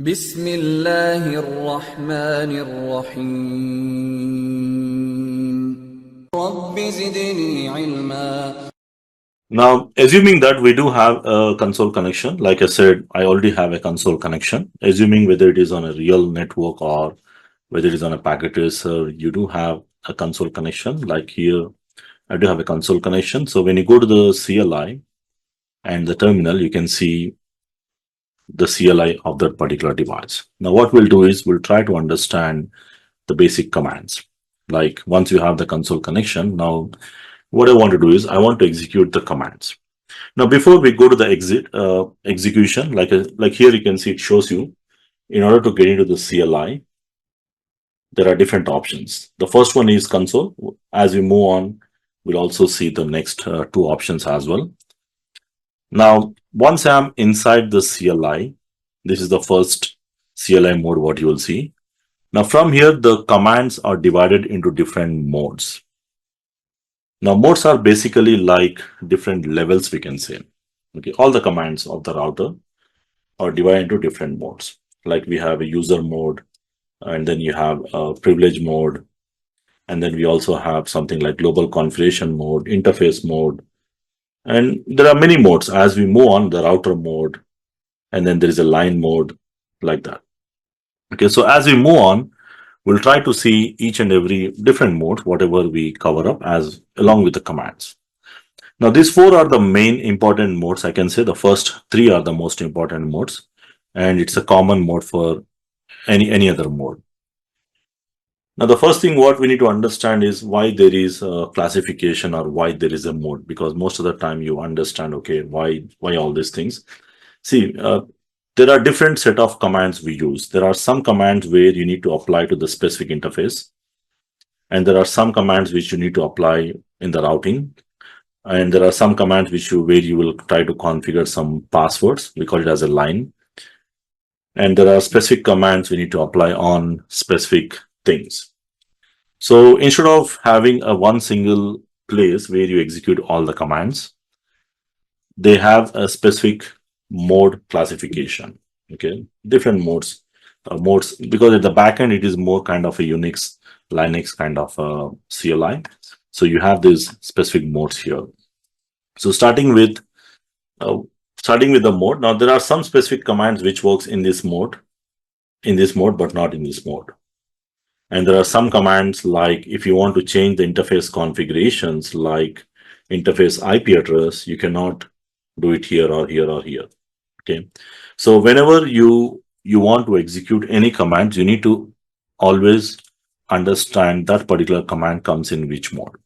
بسم الله الرحمن الرحيم رب زدني علما. Now, assuming that we do have a console connection, like I said, I already have a console connection. Assuming whether it is on a real network or whether it is on a packet tracer, you do have a console connection. Like here, I do have a console connection. So when you go to the CLI and the terminal, you can see the CLI of that particular device. Now, what we'll do is we'll try to understand the basic commands. Like once you have the console connection, now what I want to do is I want to execute the commands. Now, before we go to the execution, like here you can see it shows you in order to get into the CLI, there are different options. The first one is console. As we move on, we'll also see the next two options as well. Now, once I'm inside the CLI, this is the first CLI mode, what you will see. Now, from here, the commands are divided into different modes. Now, modes are basically like different levels, we can say. Okay, all the commands of the router are divided into different modes. Like we have a user mode, and then you have a privilege mode, and then we also have something like global configuration mode, interface mode, and there are many modes. As we move on, the router mode, and then there is a line mode, like that. Okay, so as we move on, we'll try to see each and every different mode, whatever we cover up as along with the commands. Now, these four are the main important modes. I can say the first three are the most important modes, and it's a common mode for any other mode. Now, the first thing what we need to understand is why there is a classification or why there is a mode, because most of the time you understand, okay, why all these things. See, there are different set of commands we use. There are some commands where you need to apply to the specific interface, and there are some commands which you need to apply in the routing, and there are some commands where you will try to configure some passwords. We call it as a line, and there are specific commands we need to apply on specific things. So instead of having a one single place where you execute all the commands, they have a specific mode classification. Okay, different modes, because at the backend it is more kind of a Unix, Linux kind of a CLI. So you have these specific modes here. So starting with the mode. Now there are some specific commands which works in this mode, but not in this mode. And there are some commands like if you want to change the interface configurations, like interface IP address, you cannot do it here or here or here. Okay, so whenever you want to execute any commands, you need to always understand that particular command comes in which mode.